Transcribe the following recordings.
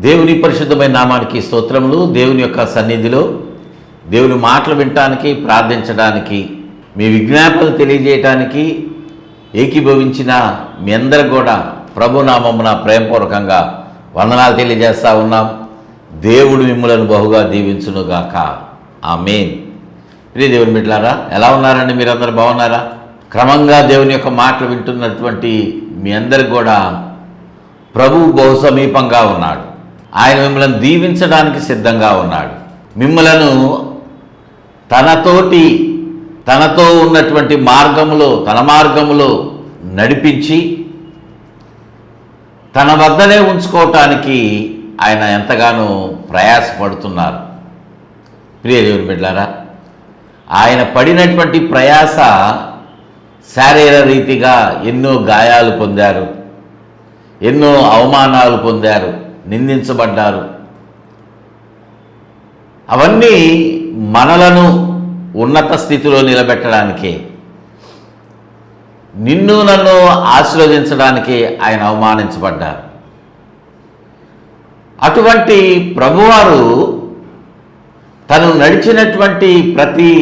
దేవుని పరిశుద్ధమైన నామానికి స్తోత్రములు. దేవుని యొక్క సన్నిధిలో దేవుని మాటలు వినటానికి, ప్రార్థించడానికి, మీ విజ్ఞాపనలు తెలియజేయటానికి ఏకీభవించిన మీ అందరికి కూడా ప్రభునామమున ప్రేమపూర్వకంగా వందనాలు తెలియజేస్తూ ఉన్నాం. దేవుడు మిమ్మలను బహుగా దీవించునుగాక. ఆమేన్. ప్రియ దేవుని బిడ్డలారా, ఎలా ఉన్నారండి? మీరందరూ బాగున్నారా? క్రమంగా దేవుని యొక్క మాటలు వింటున్నటువంటి మీ అందరికి కూడా ప్రభువు బహు సమీపంగా ఉన్నాడు. ఆయన మిమ్మల్ని దీవించడానికి సిద్ధంగా ఉన్నాడు. మిమ్మలను తనతో ఉన్నటువంటి తన మార్గములో నడిపించి తన వద్దనే ఉంచుకోవటానికి ఆయన ఎంతగానో ప్రయాసపడుతున్నారు. ప్రియ దేవుని బిడ్డలారా, ఆయన పడినటువంటి ప్రయాస శారీర రీతిగా ఎన్నో గాయాలు పొందారు, ఎన్నో అవమానాలు పొందారు, నిందించబడ్డారు. అవన్నీ మనలను ఉన్నత స్థితిలో నిలబెట్టడానికే, నిన్ను నన్ను ఆశీర్వదించడానికే ఆయన అవమానించబడ్డారు. అటువంటి ప్రభువారు తను నడిచినటువంటి ప్రతి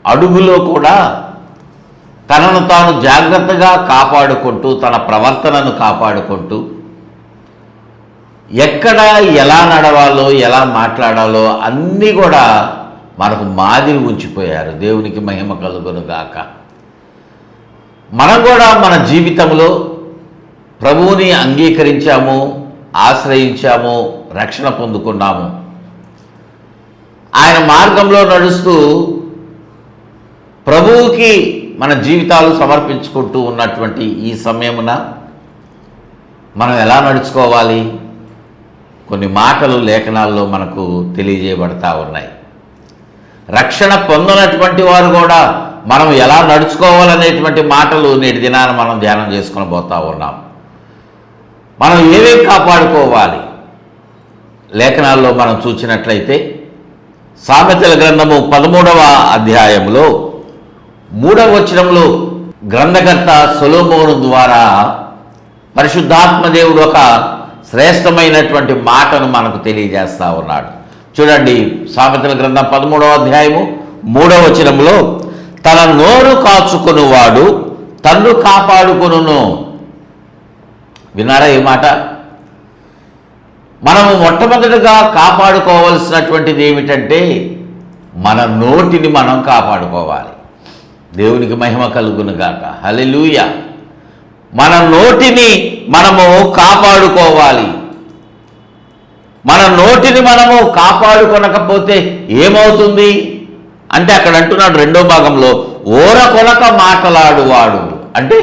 అడుగులో కూడా తనను తాను జాగ్రత్తగా కాపాడుకుంటూ, తన ప్రవర్తనను కాపాడుకుంటూ, ఎక్కడ ఎలా నడవాలో, ఎలా మాట్లాడాలో అన్నీ కూడా మనకు మాదిరి ఉంచిపోయారు. దేవునికి మహిమ కలుగునుగాక. మనం కూడా మన జీవితంలో ప్రభువుని అంగీకరించాము, ఆశ్రయించాము, రక్షణ పొందుకున్నాము. ఆయన మార్గంలో నడుస్తూ ప్రభువుకి మన జీవితాలు సమర్పించుకుంటూ ఉన్నటువంటి ఈ సమయమున మనం ఎలా నడుచుకోవాలి? కొన్ని మాటలు లేఖనాల్లో మనకు తెలియజేయబడతా ఉన్నాయి. రక్షణ పొందినటువంటి వారు కూడా మనం ఎలా నడుచుకోవాలనేటువంటి మాటలు నేటి దినాన మనం ధ్యానం చేసుకొని పోతా ఉన్నాం. మనం ఏమేం కాపాడుకోవాలి? లేఖనాల్లో మనం చూసినట్లయితే సామెతల గ్రంథము 13వ అధ్యాయంలో 3వ వచనంలో గ్రంథకర్త సొలొమోను ద్వారా పరిశుద్ధాత్మ దేవుడు ఒక శ్రేష్టమైనటువంటి మాటను మనకు తెలియజేస్తా ఉన్నాడు. చూడండి, సామెతల గ్రంథం 13వ అధ్యాయము 3వ వచనంలో, తన నోరు కాచుకొనువాడు తన్ను కాపాడుకొనును. విన్నారా ఈ మాట? మనము మొట్టమొదటిగా కాపాడుకోవాల్సినటువంటిది ఏమిటంటే మన నోటిని మనం కాపాడుకోవాలి. దేవునికి మహిమ కలుగునుగాక. హల్లెలూయా. మన నోటిని మనము కాపాడుకోవాలి. మన నోటిని మనము కాపాడుకొనకపోతే ఏమవుతుంది అంటే, అక్కడ అంటున్నాడు 2వ భాగంలో, ఓరకొనక మాట్లాడువాడు అంటే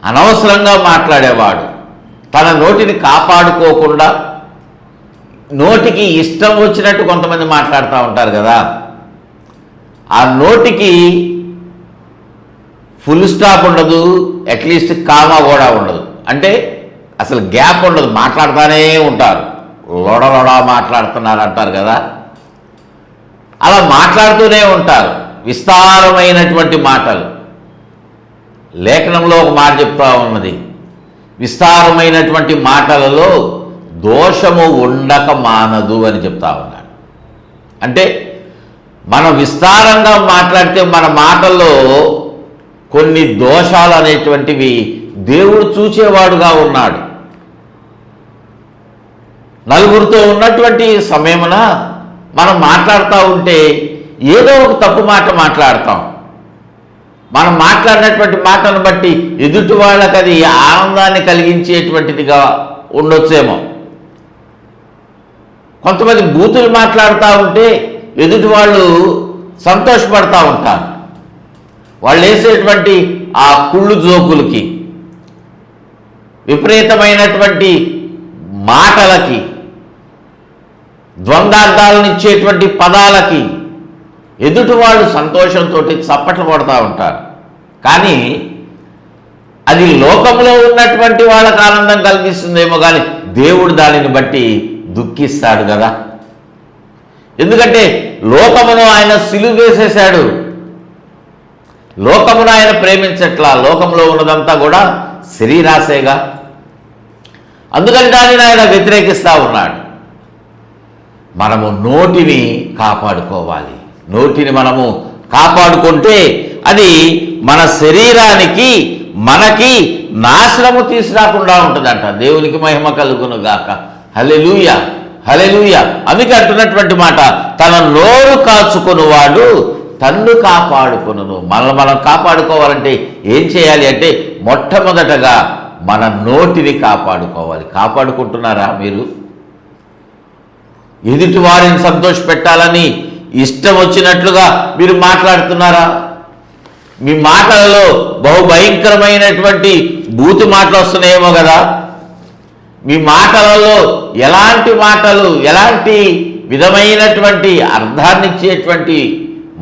అనవసరంగా మాట్లాడేవాడు. తన నోటిని కాపాడుకోకుండా నోటికి ఇష్టం వచ్చినట్టు కొంతమంది మాట్లాడుతూ ఉంటారు కదా. ఆ నోటికి ఫుల్ స్టాప్ ఉండదు, అట్లీస్ట్ కామా కూడా ఉండదు. అంటే అసలు గ్యాప్ ఉండదు, మాట్లాడుతూనే ఉంటారు. లోడలోడా మాట్లాడుతున్నారు అంటారు కదా, అలా మాట్లాడుతూనే ఉంటారు. విస్తారమైనటువంటి మాటలు. లేఖనంలో ఒక మాట చెప్తా ఉన్నది, విస్తారమైనటువంటి మాటలలో దోషము ఉండక మానదు అని చెప్తా ఉన్నాడు. అంటే మనం విస్తారంగా మాట్లాడితే మన మాటల్లో కొన్ని దోషాలు అనేటువంటివి దేవుడు చూచేవాడుగా ఉన్నాడు. నలుగురితో ఉన్నటువంటి సమయమున మనం మాట్లాడుతూ ఉంటే ఏదో ఒక తప్పు మాట మాట్లాడతాం. మనం మాట్లాడినటువంటి మాటను బట్టి ఎదుటి వాళ్ళకి అది ఆనందాన్ని కలిగించేటువంటిదిగా ఉండొచ్చేమో. కొంతమంది బూతులు మాట్లాడుతూ ఉంటే ఎదుటి వాళ్ళు సంతోషపడతా ఉంటారు. వాళ్ళు వేసేటువంటి ఆ కుళ్ళు జోకులకి, విపరీతమైనటువంటి మాటలకి, ద్వంద్వార్థాలను ఇచ్చేటువంటి పదాలకి ఎదుటి వాళ్ళు సంతోషంతో చప్పట్లు పడుతూ ఉంటారు. కానీ అది లోకంలో ఉన్నటువంటి వాళ్ళకి ఆనందం కలిగిస్తుందేమో, కానీ దేవుడు దానిని బట్టి దుఃఖిస్తాడు కదా. ఎందుకంటే లోకమును ఆయన సిలువ వేసేశాడు. లోకమును ఆయన ప్రేమించట్లా. లోకంలో ఉన్నదంతా కూడా శరీరాశేగా. అందుకని దానిని ఆయన వ్యతిరేకిస్తూ ఉన్నాడు. మనము నోటిని కాపాడుకోవాలి. నోటిని మనము కాపాడుకుంటే అది మన శరీరానికి మనకి నాశనము తీసుకురాకుండా ఉంటుందంట. దేవునికి మహిమ కలుగును గాక. హల్లెలూయా, హల్లెలూయా. అందుకే అంటున్నటువంటి మాట, తన నోరు కాచుకొనువాడు తన్ను కాపాడుకొనును. మనల్ని మనం కాపాడుకోవాలంటే ఏం చేయాలి అంటే మొట్టమొదటగా మన నోటిని కాపాడుకోవాలి. కాపాడుకుంటున్నారా మీరు? ఎదుటి వారిని సంతోషపెట్టాలని ఇష్టం వచ్చినట్లుగా మీరు మాట్లాడుతున్నారా? మీ మాటలలో బహుభయంకరమైనటువంటి బూతు మాటలు వస్తున్నాయేమో కదా. మీ మాటలలో ఎలాంటి మాటలు, ఎలాంటి విధమైనటువంటి అర్థాన్నిచ్చేటువంటి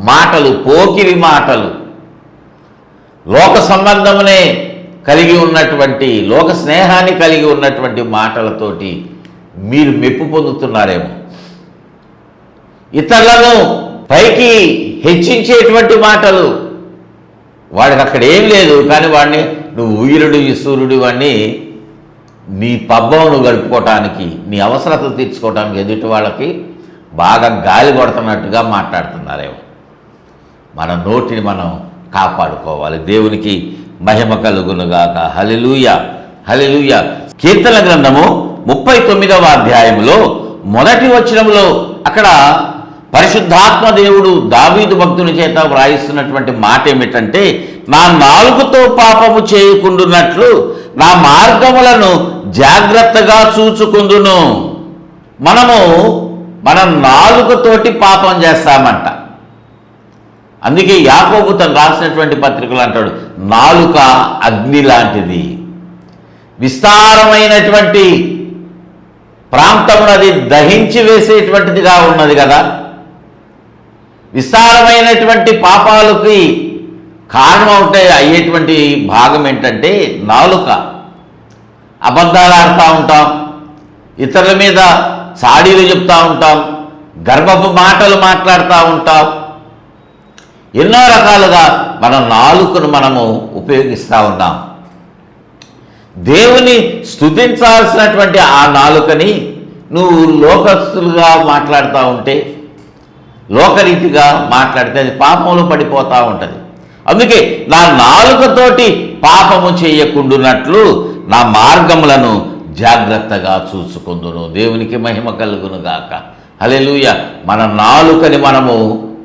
మాటలు, పోకిరి మాటలు, లోక సంబంధమునే కలిగి ఉన్నటువంటి, లోక స్నేహాన్ని కలిగి ఉన్నటువంటి మాటలతోటి మీరు మెప్పు పొందుతున్నారేమో. ఇతరులను పైకి హెచ్చించేటువంటి మాటలు, వాడికి అక్కడ ఏం లేదు కానీ వాడిని నువ్వు వీరుడు సూర్యుడు, వాడిని నీ పబ్బం నువ్వు గడుపుకోవటానికి, నీ అవసరతలు తీర్చుకోవటానికి ఎదుటి వాళ్ళకి బాగా గాలి కొడుతున్నట్టుగా మాట్లాడుతున్నారేమో. మన నోటిని మనం కాపాడుకోవాలి. దేవునికి మహిమ కలుగునుగాక. హల్లెలూయా, హల్లెలూయా. కీర్తన గ్రంథము 39వ అధ్యాయంలో మొదటి వచనంలో అక్కడ పరిశుద్ధాత్మ దేవుడు దావీదు భక్తుని చేత వ్రాయిస్తున్నటువంటి మాట ఏమిటంటే, నా నాలుకతో పాపము చేయకుండునట్లు నా మార్గములను జాగ్రత్తగా చూచుకుందును. మనము మన నాలుకతోటి పాపం చేస్తామంట. అందుకే యాకోబు తను రాసినటువంటి పత్రికలు అంటాడు, నాలుక అగ్ని లాంటిది, విస్తారమైనటువంటి ప్రాంతమును అది దహించి వేసేటువంటిదిగా ఉన్నది కదా. విస్తారమైనటువంటి పాపాలకి కారణం అయ్యేటువంటి భాగం ఏంటంటే నాలుక. అబద్ధాలు ఆడుతూ ఉంటాం, ఇతరుల మీద చాడీలు చెప్తూ ఉంటాం, గర్భపు మాటలు మాట్లాడుతూ ఉంటాం. ఎన్నో రకాలుగా మన నాలుకను మనము ఉపయోగిస్తూ ఉన్నాం. దేవుని స్తుతించాల్సినటువంటి ఆ నాలుకని నువ్వు లోకస్తులుగా మాట్లాడుతూ ఉంటే, లోకరీతిగా మాట్లాడితే అది పాపంలో పడిపోతూ ఉంటుంది. అందుకే నా నాలుకతోటి పాపము చేయకుండునట్లు నా మార్గములను జాగ్రత్తగా చూసుకుందును. దేవునికి మహిమ కలుగును గాక. హల్లెలూయా. మన నాలుకని మనము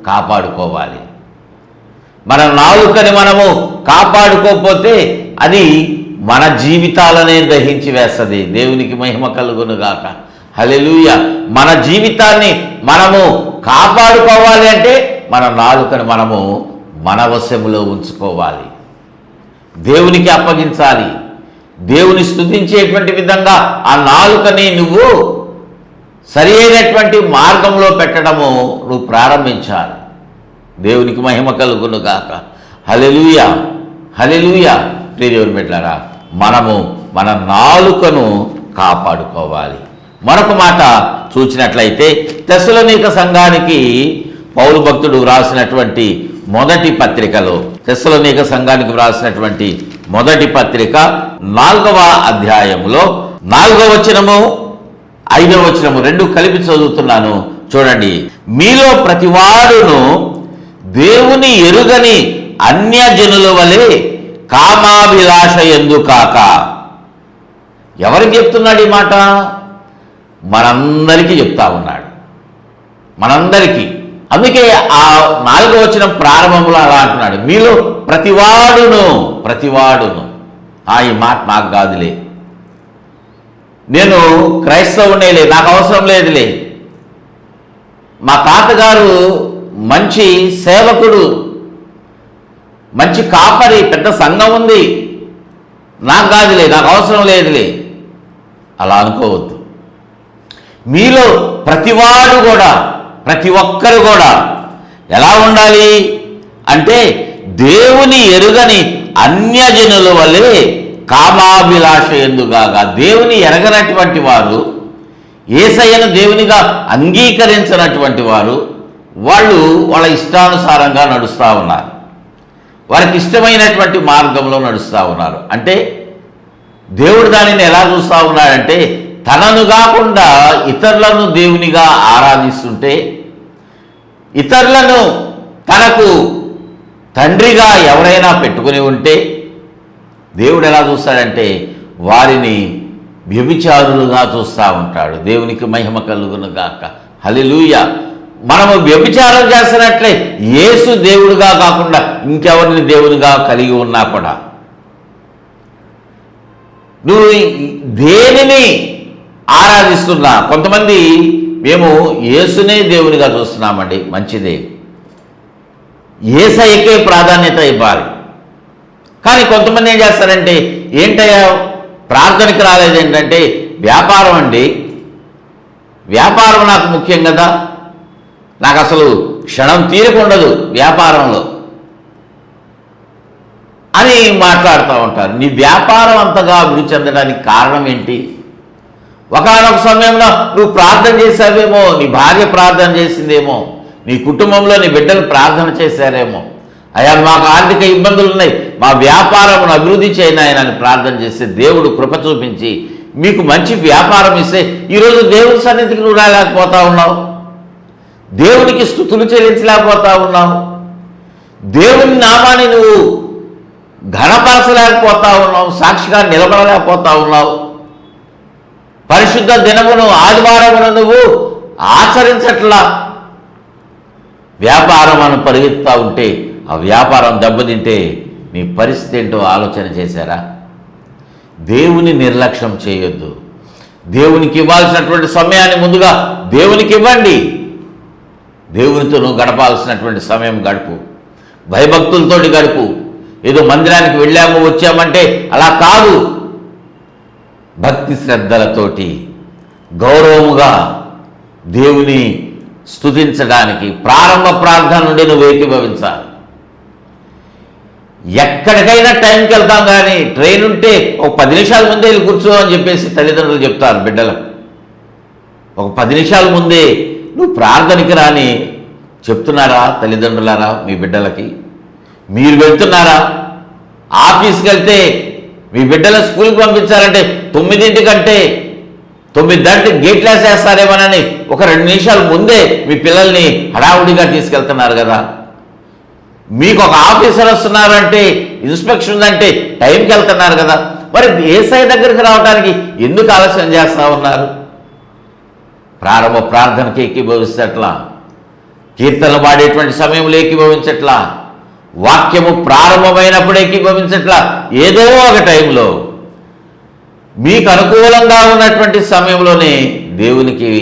కాపాడుకోవాలి. మన నాలుకని మనము కాపాడుకోకపోతే అది మన జీవితాలనే దహించి వేస్తుంది. దేవునికి మహిమ కలుగును గాక. హల్లెలూయా. మన జీవితాన్ని మనము కాపాడుకోవాలి అంటే మన నాలుకని మనము మన వశములో ఉంచుకోవాలి, దేవునికి అప్పగించాలి. దేవుని స్తుతించేటువంటి విధంగా ఆ నాలుకని నువ్వు సరి అయినటువంటి మార్గంలో పెట్టడము నువ్వు ప్రారంభించాలి. దేవునికి మహిమ కలుగును గాక. హల్లెలూయా, హల్లెలూయా. ప్రియదేవుని బిడ్డలారా, మనము మన నాలుకను కాపాడుకోవాలి. మరొక మాట చూసినట్లయితే తెస్సలోనిక సంఘానికి పౌలు భక్తుడు వ్రాసినటువంటి మొదటి పత్రికలో, తెస్సలోనిక సంఘానికి వ్రాసినటువంటి మొదటి పత్రిక 4వ అధ్యాయంలో 4వ వచనము 5వ వచనము రెండు కలిపి చదువుతున్నాను చూడండి. మీలో ప్రతివాడును దేవుని ఎరుగని అన్యజనుల వలె కామాభిలాష ఎందుకాక. ఎవరికి చెప్తున్నాడు ఈ మాట? మనందరికీ చెప్తా ఉన్నాడు, మనందరికీ. అందుకే ఆ 4వ వచనం ప్రారంభంలో అలా అంటున్నాడు, మీలో ప్రతివాడును. ఈ మాట నాకు కాదులే, నేను క్రైస్తవునేలే, నాకు అవసరం లేదులే, మా తాతగారు మంచి సేవకుడు, మంచి కాపరి, పెద్ద సంఘం ఉంది, నాకు కాదులే, నాకు అవసరం లేదులే, అలా అనుకోవద్దు. మీలో ప్రతివాడు కూడా, ప్రతి ఒక్కరు కూడా ఎలా ఉండాలి అంటే దేవుని ఎరుగని అన్యజనుల వలె కామాభిలాష ఎందుగాగా. దేవుని ఎరగనటువంటి వారు, యేసయ్యను దేవునిగా అంగీకరించినటువంటి వారు, వాళ్ళు వాళ్ళ ఇష్టానుసారంగా నడుస్తూ ఉన్నారు, వారికి ఇష్టమైనటువంటి మార్గంలో నడుస్తూ ఉన్నారు. అంటే దేవుడు దానిని ఎలా చూస్తూ ఉన్నాడంటే, తనను కాకుండా ఇతరులను దేవునిగా ఆరాధిస్తుంటే, ఇతరులను తనకు తండ్రిగా ఎవరైనా పెట్టుకుని ఉంటే దేవుడు ఎలా చూస్తాడంటే వారిని వ్యభిచారులుగా చూస్తూ ఉంటాడు. దేవునికి మహిమ కలుగును గాక. హల్లెలూయా. మనము వ్యభిచారం చేస్తున్నట్లే యేసు దేవుడుగా కాకుండా ఇంకెవరిని దేవునిగా కలిగి ఉన్నా కూడా, నువ్వు దేనిని ఆరాధిస్తున్నా, కొంతమంది మేము యేసునే దేవునిగా చూస్తున్నామండి, మంచిదే, యేసయ్యకే ప్రాధాన్యత ఇవ్వాలి. కానీ కొంతమంది ఏం చేస్తారంటే, ఏంటయ్యా ప్రార్థనకి రాలేదు, ఏంటంటే వ్యాపారం అండి, వ్యాపారం నాకు ముఖ్యం కదా, నాకు అసలు క్షణం తీరకుండదు వ్యాపారంలో అని మాట్లాడుతూ ఉంటారు. నీ వ్యాపారం అంతగా అభివృద్ధి చెందడానికి కారణం ఏంటి? ఒకనొక సమయంలో నువ్వు ప్రార్థన చేశావేమో, నీ భార్య ప్రార్థన చేసిందేమో, నీ కుటుంబంలో నీ బిడ్డలు ప్రార్థన చేశారేమో, అయ్యా మాకు ఆర్థిక ఇబ్బందులు ఉన్నాయి, మా వ్యాపారమును అభివృద్ధి చేయనాయనని ప్రార్థన చేస్తే దేవుడు కృప చూపించి మీకు మంచి వ్యాపారం ఇస్తే ఈరోజు దేవుని సన్నిధికి నువ్వు రాలేకపోతా ఉన్నావు, దేవునికి స్తుతులు చెల్లించలేకపోతా ఉన్నావు, దేవుని నామాన్ని నువ్వు ఘనపరచలేకపోతా ఉన్నావు, సాక్షిగా నిలబడలేకపోతా ఉన్నావు, పరిశుద్ధ దినమును ఆదివారమును నువ్వు ఆచరించట్లా, వ్యాపారం అని పరిగెత్తుతూ ఉంటే ఆ వ్యాపారం దెబ్బతింటే నీ పరిస్థితి ఏంటో ఆలోచన చేశారా? దేవుని నిర్లక్ష్యం చేయొద్దు. దేవునికి ఇవ్వాల్సినటువంటి సమయాన్ని ముందుగా దేవునికి ఇవ్వండి. దేవునితో నువ్వు గడపాల్సినటువంటి సమయం గడుపు, భయభక్తులతోటి గడుపు. ఏదో మందిరానికి వెళ్ళాము వచ్చామంటే అలా కాదు, భక్తి శ్రద్ధలతోటి గౌరవముగా దేవుని స్తుతించడానికి ప్రారంభ ప్రార్థన నుండి నువ్వు ఏకీభవించాలి. ఎక్కడికైనా టైంకి వెళ్తాం, కానీ ట్రైన్ ఉంటే ఒక 10 నిమిషాల ముందే వెళ్ళి కూర్చో అని చెప్పేసి తల్లిదండ్రులు చెప్తారు బిడ్డలకు. ఒక 10 నిమిషాల ముందే నువ్వు ప్రార్థనకి రాని చెప్తున్నారా తల్లిదండ్రులారా మీ బిడ్డలకి? మీరు వెళ్తున్నారా? ఆఫీస్కి వెళ్తే మీ బిడ్డల స్కూల్కి పంపించాలంటే 9 గేట్లు వేసేస్తారేమోనని ఒక 2 నిమిషాల ముందే మీ పిల్లల్ని హడావుడిగా తీసుకెళ్తున్నారు కదా. మీకు ఒక ఆఫీసర్ వస్తున్నారంటే, ఇన్స్పెక్షన్ ఉందంటే టైంకి వెళ్తున్నారు కదా. మరి యేసయ్య దగ్గరికి రావడానికి ఎందుకు ఆలస్యం చేస్తూ ఉన్నారు? ప్రారంభ ప్రార్థనకి ఏకీభవించట్లా, కీర్తనలు పాడేటువంటి సమయంలో ఏకీభవించట్లా, వాక్యము ప్రారంభమైనప్పుడు ఏకీభవించట్లా, ఏదో ఒక టైంలో మీకు అనుకూలంగా ఉన్నటువంటి సమయంలోనే దేవునికి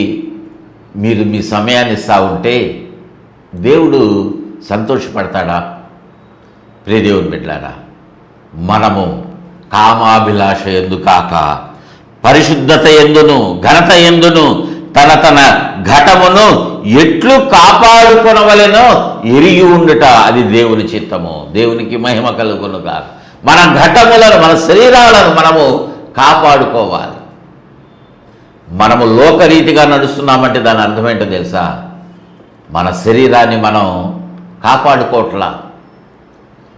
మీరు మీ సమయాన్ని ఇస్తూ ఉంటే దేవుడు సంతోషపడతాడా? ప్రియ దేవుని బిడ్డలారా, మనము కామాభిలాష ఎందు కాక పరిశుద్ధత ఎందును ఘనత ఎందును తన ఘటమును ఎట్లు కాపాడుకొనవలెనో ఎరిగి ఉండుట అది దేవుని చిత్తము. దేవునికి మహిమ కలుగును కాక. మన ఘటములను, మన శరీరాలను మనము కాపాడుకోవాలి. మనము లోకరీతిగా నడుస్తున్నామంటే దాని అర్థం ఏంటో తెలుసా? మన శరీరాన్ని మనం కాపాడుకోవట్లా,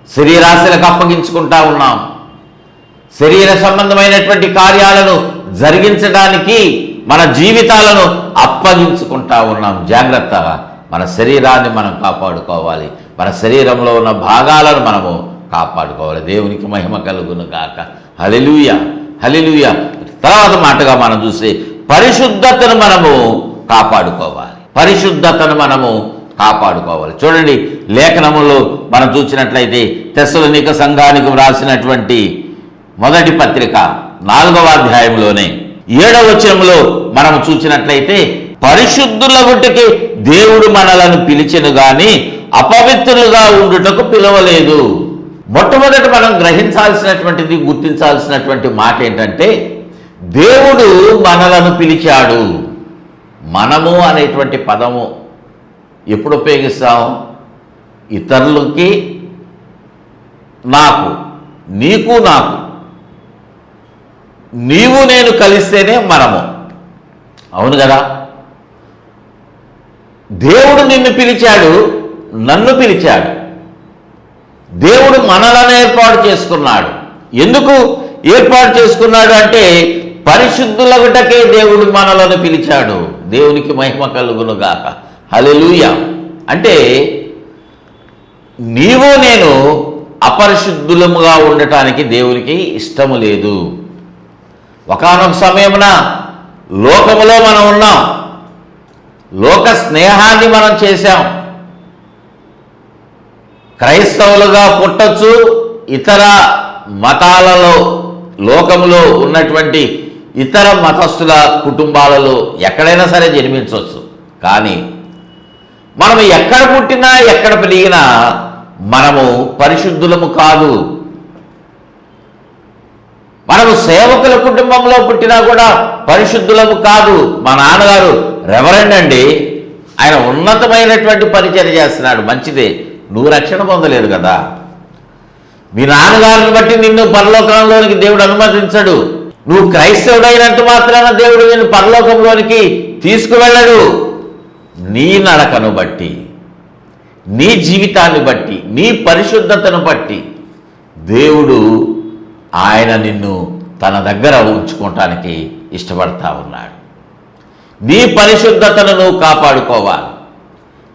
శరీరాశలకు అప్పగించుకుంటా ఉన్నాం, శరీర సంబంధమైనటువంటి కార్యాలను జరిగించడానికి మన జీవితాలను అప్పగించుకుంటా ఉన్నాం. జాగ్రత్తగా మన శరీరాన్ని మనం కాపాడుకోవాలి, మన శరీరంలో ఉన్న భాగాలను మనము కాపాడుకోవాలి. దేవునికి మహిమ కలుగును గాక. హల్లెలూయా, హల్లెలూయా. తర్వాత మాటగా మనం చూస్తే పరిశుద్ధతను మనము కాపాడుకోవాలి, పరిశుద్ధతను మనము కాపాడుకోవాలి. చూడండి, లేఖనములో మనం చూసినట్లయితే తెస్సలోనిక సంఘానికి వ్రాసినటువంటి మొదటి పత్రిక 4వ అధ్యాయంలోనే 7వ వచనంలో మనం చూసినట్లయితే పరిశుద్ధులగుటకి దేవుడు మనలను పిలిచెను గాని అపవిత్రులుగా ఉండుటకు పిలవలేదు. మొట్టమొదట మనం గ్రహించాల్సినటువంటిది, గుర్తించాల్సినటువంటి మాట ఏంటంటే దేవుడు మనలను పిలిచాడు. మనము అనేటువంటి పదము ఎప్పుడు ఉపయోగిస్తాం? ఇతరులకి, నాకు, నీకు నాకు, నీవు నేను కలిస్తేనే మనము. అవును కదా? దేవుడు నిన్ను పిలిచాడు, నన్ను పిలిచాడు. దేవుడు మనలను ఏర్పాటు చేసుకున్నాడు. ఎందుకు? ఏర్పాటు చేసుకున్నాడు అంటే పరిశుద్ధులగుటకే దేవుడు మనలను పిలిచాడు. దేవునికి మహిమ కలుగునుగాక. హల్లెలూయా. అంటే నీవు నేను అపరిశుద్ధులముగా ఉండటానికి దేవునికి ఇష్టము లేదు. ఒకానొక సమయమున లోకములో మనం ఉన్నాం, లోక స్నేహాన్ని మనం చేశాం. క్రైస్తవులుగా పుట్టచ్చు, ఇతర మతాలలో లోకములో ఉన్నటువంటి ఇతర మతస్థుల కుటుంబాలలో ఎక్కడైనా సరే జన్మించవచ్చు. కానీ మనం ఎక్కడ పుట్టినా ఎక్కడ పెరిగినా మనము పరిశుద్ధులము కాదు. మనము సేవకుల కుటుంబంలో పుట్టినా కూడా పరిశుద్ధులము కాదు. మా నాన్నగారు రెవరెండ్ అండి, ఆయన ఉన్నతమైనటువంటి పరిచర్య చేస్తున్నాడు, మంచిదే. నువ్వు రక్షణ పొందలేదు కదా. మీ నాన్నగారిని బట్టి నిన్ను పరలోకంలోనికి దేవుడు అనుమతించడు. నువ్వు క్రైస్తవుడైనంత మాత్రాన దేవుడు నిన్ను పరలోకంలోనికి తీసుకువెళ్ళడు. నీ నడకను బట్టి, నీ జీవితాన్ని బట్టి, నీ పరిశుద్ధతను బట్టి దేవుడు ఆయన నిన్ను తన దగ్గర ఉంచుకోవటానికి ఇష్టపడతా ఉన్నాడు. నీ పరిశుద్ధతను నువ్వు కాపాడుకోవాలి.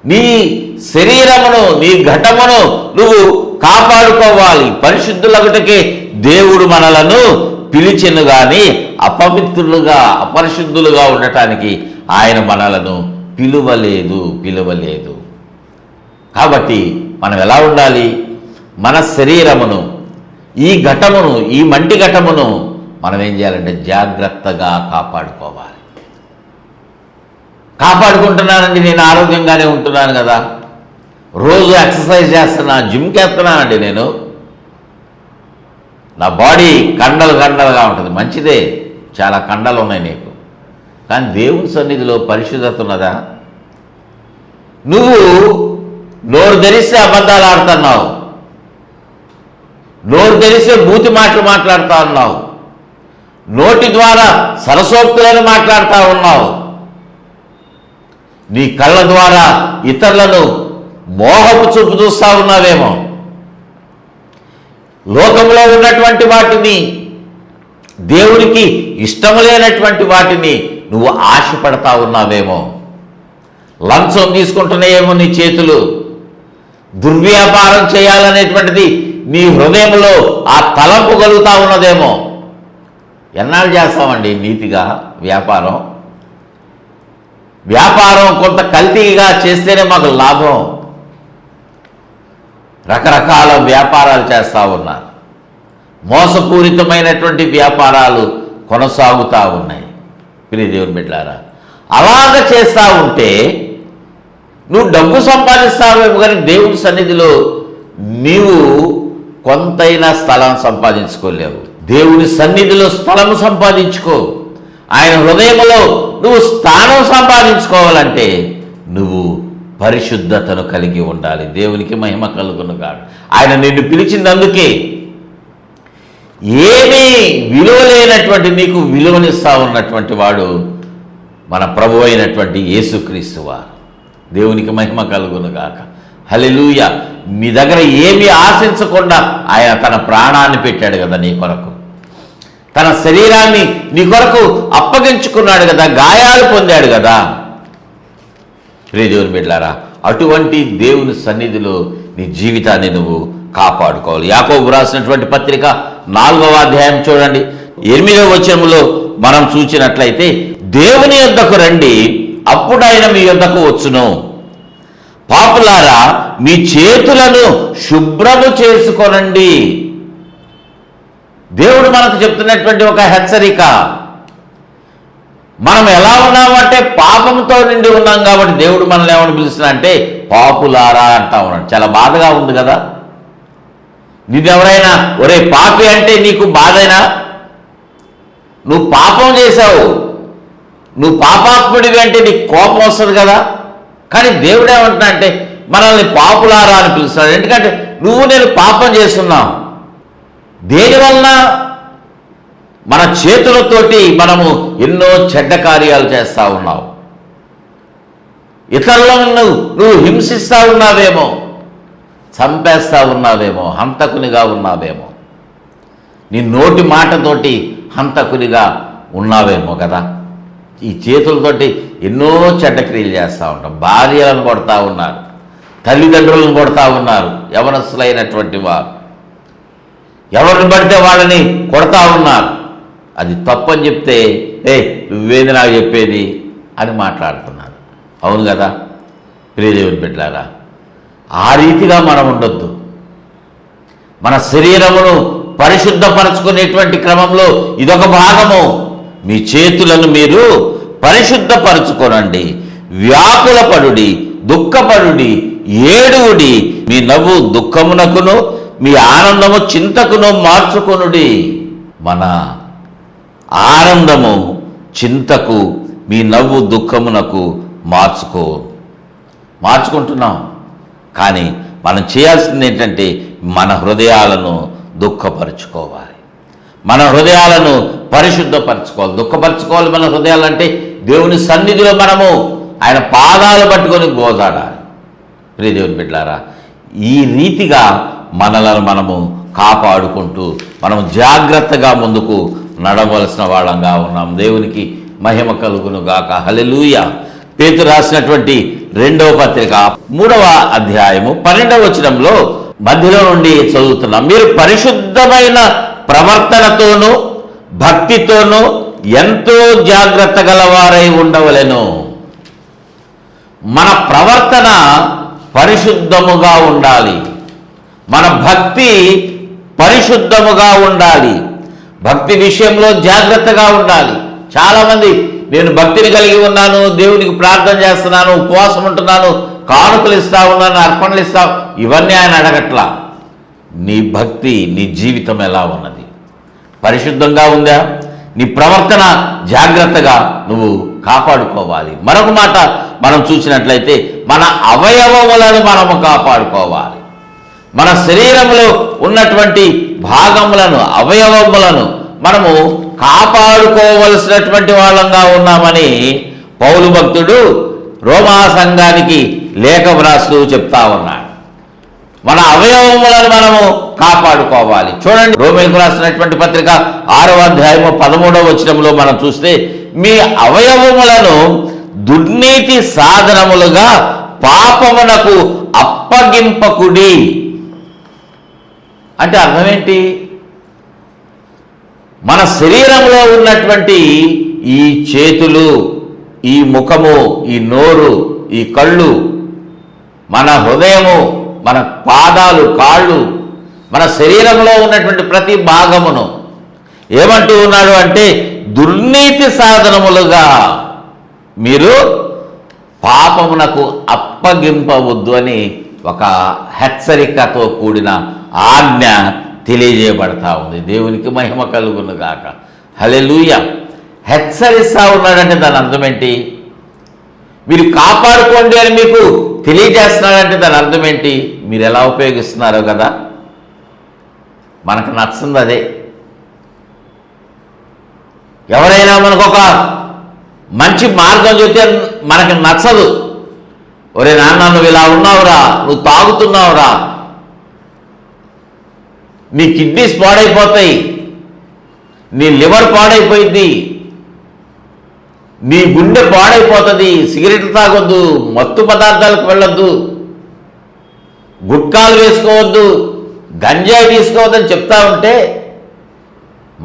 నీ శరీరమును, నీ ఘటమును నువ్వు కాపాడుకోవాలి. పరిశుద్ధులగుటకే దేవుడు మనలను పిలిచెను గాని అపవిత్రులుగా, అపరిశుద్ధులుగా ఉండటానికి ఆయన మనలను పిలువలేదు. కాబట్టి మనం ఎలా ఉండాలి? మన శరీరమును, ఈ ఘటమును, ఈ మంటి ఘటమును మనం ఏం చేయాలంటే జాగ్రత్తగా కాపాడుకోవాలి. కాపాడుకుంటున్నానండి, నేను ఆరోగ్యంగానే ఉంటున్నాను కదా, రోజు ఎక్సర్సైజ్ చేస్తున్నా, జిమ్కి వెళ్తున్నానండి, నేను నా బాడీ కండలుగా ఉంటుంది, మంచిదే, చాలా కండలు ఉన్నాయి నీకు. కానీ దేవుని సన్నిధిలో పరిశుద్ధత ఉన్నదా? నువ్వు నోరు తెరిస్తే అబద్ధాలు ఆడుతున్నావు, నోరు తెరిస్తే బూతి మాటలు మాట్లాడుతూ ఉన్నావు, నోటి ద్వారా సరసోక్తులను మాట్లాడుతూ ఉన్నావు, నీ కళ్ళ ద్వారా ఇతరులను మోహపు చూపు చూస్తూ ఉన్నావేమో, లోకంలో ఉన్నటువంటి వాటిని, దేవునికి ఇష్టం లేనటువంటి వాటిని నువ్వు ఆశపడతా ఉన్నావేమో, లంచం తీసుకుంటున్నాయేమో నీ చేతులు, దుర్వ్యాపారం చేయాలనేటువంటిది నీ హృదయంలో ఆ తలంపు కలుగుతూ ఉన్నదేమో. ఎన్నాళ్ళు చేస్తామండి నీతిగా వ్యాపారం? వ్యాపారం కొంత కల్తీగా చేస్తేనే మాకు లాభం. రకరకాల వ్యాపారాలు చేస్తూ ఉన్నారు, మోసపూరితమైనటువంటి వ్యాపారాలు కొనసాగుతూ ఉన్నాయి. ప్రియ దేవుని బిడ్డలారా, అలాగ చేస్తూ ఉంటే నువ్వు డబ్బు సంపాదిస్తావేమో, కానీ దేవుని సన్నిధిలో నీవు కొంతైనా స్థలం సంపాదించుకోలేవు. దేవుని సన్నిధిలో స్థలము సంపాదించుకో. ఆయన హృదయంలో నువ్వు స్థానం సంపాదించుకోవాలంటే నువ్వు పరిశుద్ధతను కలిగి ఉండాలి. దేవునికి మహిమ కలుగునుగాక. ఆయన నిన్ను పిలిచిందందుకే. ఏమీ విలువ లేనటువంటి నీకు విలువనిస్తా ఉన్నటువంటి వాడు మన ప్రభు అయినటువంటి యేసుక్రీస్తు వారు. దేవునికి మహిమ కలుగునుగాక. హల్లెలూయా. మీ దగ్గర ఏమీ ఆశించకుండా ఆయన తన ప్రాణాన్ని పెట్టాడు కదా నీ కొరకు, తన శరీరాన్ని నీ కొరకు అప్పగించుకున్నాడు కదా, గాయాలు పొందాడు కదా. ప్రియ దేవుని బిడ్డలారా, అటువంటి దేవుని సన్నిధిలో నీ జీవితాన్ని నువ్వు కాపాడుకోవాలి. యాకోబు రాసినటువంటి పత్రిక 4వ అధ్యాయం చూడండి, 8వ వచనంలో మనం చూసినట్లయితే, దేవుని యొద్దకు రండి, అప్పుడు ఆయన మీ యొద్దకు వచ్చును. పాపులారా, మీ చేతులను శుభ్రము చేసుకొనండి. దేవుడు మనకు చెప్తున్నటువంటి ఒక హెచ్చరిక. మనం ఎలా ఉన్నామంటే పాపంతో నిండి ఉన్నాం కాబట్టి దేవుడు మనల్ని ఏమని పిలుస్తున్నా అంటే పాపులారా అంటా ఉన్నాడు. చాలా బాధగా ఉంది కదా. నీదెవరైనా ఒరే పాపి అంటే నీకు బాధైనా? నువ్వు పాపం చేశావు, నువ్వు పాపాత్ముడివి అంటే నీకు కోపం వస్తుంది కదా. కానీ దేవుడు ఏమంటున్నా అంటే మనల్ని పాపులారా అని పిలుస్తాడు. ఎందుకంటే నువ్వు నేను పాపం చేస్తున్నావు. దేనివలన? మన చేతులతోటి మనము ఎన్నో చెడ్డ కార్యాలు చేస్తూ ఉన్నావు. ఇతరులను నువ్వు హింసిస్తూ ఉన్నావేమో, చంపేస్తూ ఉన్నావేమో, హంతకునిగా ఉన్నావేమో. నీ నోటి మాటతోటి హంతకునిగా ఉన్నావేమో కదా. ఈ చేతులతోటి ఎన్నో చెడ్డ క్రియలు చేస్తూ ఉంటాం. భార్యలను కొడతా ఉన్నారు, తల్లిదండ్రులను కొడతా ఉన్నారు, యవనస్తులైనటువంటి వారు ఎవరిని పడితే వాళ్ళని కొడతా ఉన్నారు. అది తప్పని చెప్తే నువ్వేంది నాకు చెప్పేది అని మాట్లాడుతున్నారు. అవును కదా ప్రియదేవుని బిడ్డలారా, ఆ రీతిగా మనం ఉండొద్దు. మన శరీరమును పరిశుద్ధపరచుకునేటువంటి క్రమంలో ఇదొక భాగము. మీ చేతులను మీరు పరిశుద్ధపరచుకోనండి, వ్యాకులపడుడి, దుఃఖపడుడి, ఏడువుడి, మీ నవ్వు దుఃఖమునకును మీ ఆనందము చింతకును మార్చుకొనుడి. మన ఆనందము చింతకు, మీ నవ్వు దుఃఖమునకు మార్చుకుంటున్నాం. కానీ మనం చేయాల్సింది ఏంటంటే మన హృదయాలను దుఃఖపరుచుకోవాలి, మన హృదయాలను పరిశుద్ధపరచుకోవాలి. దుఃఖపరచుకోవాలి మన హృదయాలు అంటే దేవుని సన్నిధిలో మనము ఆయన పాదాలు పట్టుకొని గోజాడాలి. ప్రియదేవుని బిడ్డలారా, ఈ రీతిగా మనలను మనము కాపాడుకుంటూ మనం జాగ్రత్తగా ముందుకు నడవలసిన వాళ్ళంగా ఉన్నాం. దేవునికి మహిమ కలుగును గాక. హల్లెలూయా. పేతురు రాసినటువంటి 2వ పత్రిక 3వ అధ్యాయము 12వ వచనంలో మధ్యలో నుండి చదువుతున్నాం. మీరు పరిశుద్ధమైన ప్రవర్తనతోనూ భక్తితోనూ ఎంతో జాగ్రత్త గలవారై ఉండవలెను. మన ప్రవర్తన పరిశుద్ధముగా ఉండాలి, మన భక్తి పరిశుద్ధముగా ఉండాలి, భక్తి విషయంలో జాగ్రత్తగా ఉండాలి. చాలామంది నేను భక్తిని కలిగి ఉన్నాను, దేవునికి ప్రార్థన చేస్తున్నాను, ఉపవాసం ఉంటున్నాను, కానుకలు ఇస్తా ఉన్నాను, అర్పణలు ఇస్తా, ఇవన్నీ ఆయన అడగట్లా. నీ భక్తి, నీ జీవితం ఎలా ఉన్నది? పరిశుద్ధంగా ఉందా? నీ ప్రవర్తన జాగ్రత్తగా నువ్వు కాపాడుకోవాలి. మరొక మాట మనం చూసినట్లయితే మన అవయవములను మనము కాపాడుకోవాలి. మన శరీరంలో ఉన్నటువంటి భాగములను, అవయవములను మనము కాపాడుకోవలసినటువంటి వాళ్ళంగా ఉన్నామని పౌలు భక్తుడు రోమా సంఘానికి లేఖ వ్రాస్తూ చెప్తా ఉన్నాడు. మన అవయవములను మనము కాపాడుకోవాలి. చూడండి, రోమీయులకు రాసినటువంటి పత్రిక 6వ అధ్యాయము 13వ వచనంలో మనం చూస్తే, మీ అవయవములను దుర్నీతి సాధనములుగా పాపమునకు అప్పగింపకుడి. అంటే అర్థం ఏంటి? మన శరీరంలో ఉన్నటువంటి ఈ చేతులు, ఈ ముఖము, ఈ నోరు, ఈ కళ్ళు, మన హృదయము, మన పాదాలు, కాళ్ళు, మన శరీరంలో ఉన్నటువంటి ప్రతి భాగమును ఏమంటూ ఉన్నాడు అంటే దుర్నీతి సాధనములుగా మీరు పాపమునకు అప్పగింపవద్దు అని ఒక హెచ్చరికతో కూడిన ఆజ్ఞ తెలియజేయబడతా ఉంది. దేవునికి మహిమ కలుగును గాక. హల్లెలూయా. హెచ్చరిస్తా ఉన్నాడంటే దాని అర్థం ఏంటి? మీరు కాపాడుకోండి అని మీకు తెలియజేస్తున్నాడంటే దాని అర్థం ఏంటి? మీరు ఎలా ఉపయోగిస్తున్నారో కదా. మనకు నచ్చింది అదే. ఎవరైనా మనకు ఒక మంచి మార్గం చెప్తే మనకు నచ్చదు. ఒరే నాన్న, నువ్వు ఇలా ఉన్నావురా, నువ్వు తాగుతున్నావురా, నీ కిడ్నీస్ పాడైపోతాయి, నీ లివర్ పాడైపోయింది, నీ గుండె పాడైపోతుంది, సిగరెట్లు తాగొద్దు, మత్తు పదార్థాలకు వెళ్ళొద్దు, గుట్కాలు వేసుకోవద్దు, గంజాయి తీసుకోవద్దని చెప్తా ఉంటే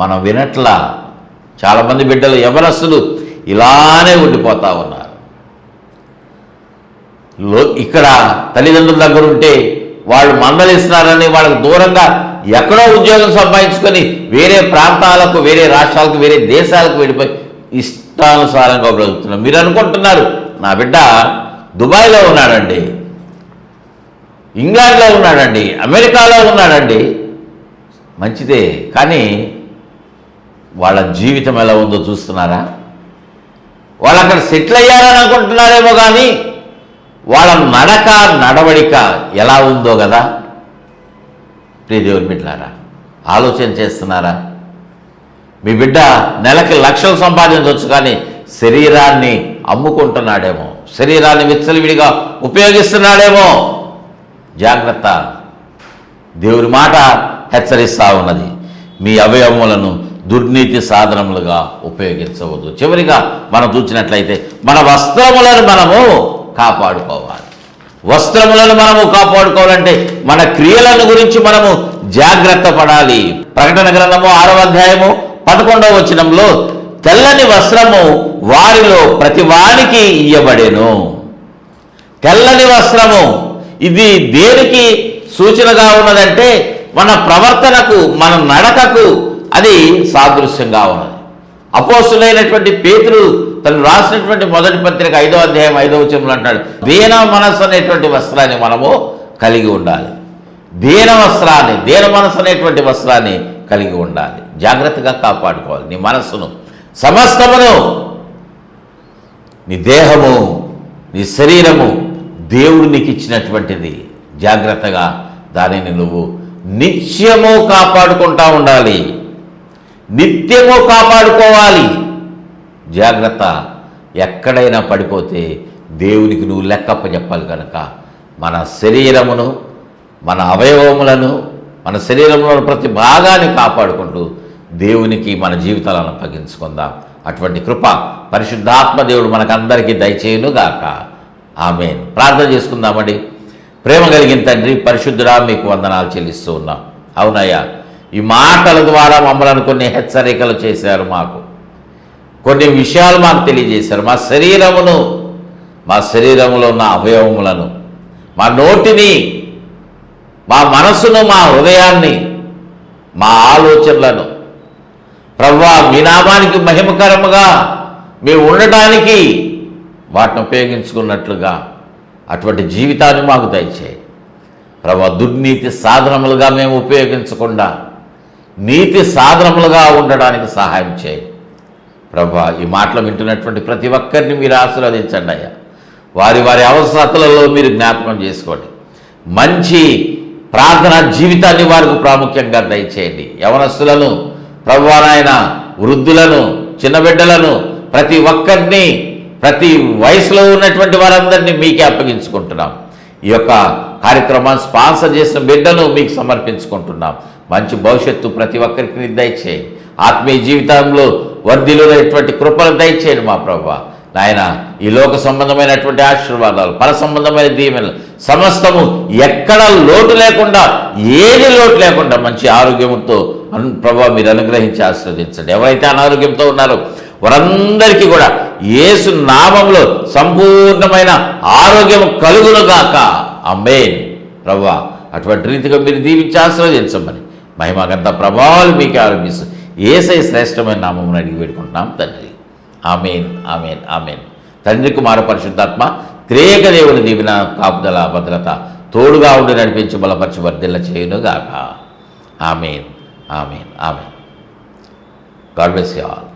మనం వినట్లా. చాలామంది బిడ్డలు, యవనస్తులు ఇలానే ఉండిపోతా ఉన్నారు. ఇక్కడ తల్లిదండ్రుల దగ్గర ఉంటే వాళ్ళు మందలిస్తున్నారని వాళ్ళకు దూరంగా ఎక్కడో ఉద్యోగం సంపాదించుకొని వేరే ప్రాంతాలకు, వేరే రాష్ట్రాలకు, వేరే దేశాలకు వెళ్ళిపోయి ఇష్టానుసారంగా బ్రతుకుతున్నారు. మీరు అనుకుంటున్నారు నా బిడ్డ దుబాయ్లో ఉన్నాడండి, ఇంగ్లాండ్లో ఉన్నాడండి, అమెరికాలో ఉన్నాడండి. మంచిదే, కానీ వాళ్ళ జీవితం ఎలా ఉందో చూస్తున్నారా? వాళ్ళు అక్కడ సెటిల్ అయ్యారని అనుకుంటున్నారేమో, కానీ వాళ్ళ నడక, నడవడిక ఎలా ఉందో కదా. ప్రియ దేవుని బిడ్డలారా, ఆలోచన చేస్తున్నారా? మీ బిడ్డ నెలకి లక్షలు సంపాదించవచ్చు, కానీ శరీరాన్ని అమ్ముకుంటున్నాడేమో, శరీరాన్ని విచ్చలవిడిగా ఉపయోగిస్తున్నాడేమో. జాగ్రత్త. దేవుని మాట హెచ్చరిస్తూ ఉన్నది. మీ అవయవములను దుర్నీతి సాధనములుగా ఉపయోగించవద్దు. చివరిగా మనం చూసినట్లయితే మన వస్త్రములను మనము కాపాడుకోవాలి. వస్త్రములను మనము కాపాడుకోవాలంటే మన క్రియలను గురించి మనము జాగ్రత్త పడాలి. ప్రకటన గ్రంథము 6వ అధ్యాయము 11వ వచనంలో తెల్లని వస్త్రము వారిలో ప్రతి వానికి ఇయ్యబడెను. తెల్లని వస్త్రము ఇది దేనికి సూచనగా ఉన్నదంటే మన ప్రవర్తనకు, మన నడకకు అది సాదృశ్యంగా ఉన్నది. అపోస్తులైనటువంటి పేతురు తను రాసినటువంటి మొదటి పత్రిక 5వ అధ్యాయం 5వ వచనంలో అంటాడు, దీన మనస్సు అనేటువంటి వస్త్రాన్ని మనము కలిగి ఉండాలి. దీన మనస్సు అనేటువంటి వస్త్రాన్ని కలిగి ఉండాలి. జాగ్రత్తగా కాపాడుకోవాలి నీ మనస్సును, సమస్తమును. నీ దేహము, నీ శరీరము దేవుడు నీకు ఇచ్చినటువంటిది. జాగ్రత్తగా దానిని నువ్వు నిత్యము కాపాడుకుంటా ఉండాలి, నిత్యము కాపాడుకోవాలి. జాగ్రత్త. ఎక్కడైనా పడిపోతే దేవునికి నువ్వు లెక్కప్ప చెప్పాలి. కనుక మన శరీరమును, మన అవయవములను, మన శరీరంలో ప్రతి భాగాన్ని కాపాడుకుంటూ దేవునికి మన జీవితాలను అప్పగించుకుందాం. అటువంటి కృప పరిశుద్ధాత్మ దేవుడు మనకందరికీ దయచేయునుగాక. ఆమేన్. ప్రార్థన చేసుకుందామండి. ప్రేమ కలిగిన తండ్రి, పరిశుద్ధుడా, మీకు వందనాలు చెల్లిస్తూ ఉన్నాం. అవునయ్యా, ఈ మాటల ద్వారా మమ్మల్ని కొన్ని హెచ్చరికలు చేశారు, మాకు కొన్ని విషయాలు మాకు తెలియజేశారు. మా శరీరములో ఉన్న అవయవములను, మా నోటిని, మా మనసును, మా హృదయాన్ని, మా ఆలోచనలను ప్రభువా మీ నామానికి మహిమకరముగా మేము ఉండటానికి వాటిని ఉపయోగించుకున్నట్లుగా అటువంటి జీవితాన్ని మాకు దయచేయి ప్రభువా. దుర్నీతి సాధనములుగా మేము ఉపయోగించకుండా నీతి సాధనములుగా ఉండడానికి సహాయం చేయి ప్రభువా. ఈ మాటలు వింటున్నటువంటి ప్రతి ఒక్కరిని మీరు ఆశీర్వదించండి అయ్యా. వారి వారి అవసరతలలో మీరు జ్ఞాపకం చేసుకోండి. మంచి ప్రార్థనా జీవితాన్ని వారికి ప్రాముఖ్యంగా దయచేయండి. యవనస్తులను ప్రభువా నాయన, వృద్ధులను, చిన్న బిడ్డలను, ప్రతి ఒక్కరిని, ప్రతి వయసులో ఉన్నటువంటి వారందరినీ మీకే అప్పగించుకుంటున్నాం. ఈ యొక్క కార్యక్రమాన్ని స్పాన్సర్ చేసిన బిడ్డను మీకు సమర్పించుకుంటున్నాం. మంచి భవిష్యత్తు ప్రతి ఒక్కరికి దయచేయండి. ఆత్మీయ జీవితంలో వర్ధిల్లునటువంటి కృపలు దయచేయండి మా ప్రభువా నాయన. ఈ లోక సంబంధమైనటువంటి ఆశీర్వాదాలు, పర సంబంధమైన దీవెనలు సమస్తము ఎక్కడ లోటు లేకుండా, ఏది లోటు లేకుండా మంచి ఆరోగ్యంతో ప్రభువా మీరు అనుగ్రహించి ఆశీర్వదించండి. ఎవరైతే అనారోగ్యంతో ఉన్నారో వారందరికీ కూడా యేసు నామములో సంపూర్ణమైన ఆరోగ్యం కలుగునుగాక. ఆమేన్. ప్రభువా అటువంటి రీతిగా మీరు దీవించి ఆశీర్వదించమని మహిమగంత ప్రభావాలు మీకు ఆరోపిస్తూ యేసయ్య శ్రేష్టమైన నామమును అడిగి వేడుకుంటున్నాం తండ్రి. ఆమేన్, ఆమేన్, ఆమేన్. తండ్రి, కుమార, పరిశుద్ధాత్మ త్రియేక దేవుని దీవెన, కాపుదల, భద్రత తోడుగా ఉండి నడిపించి బలపరిచి వర్ధిల్ల చేయునుగాక. Amen, amen, amen. God bless you all.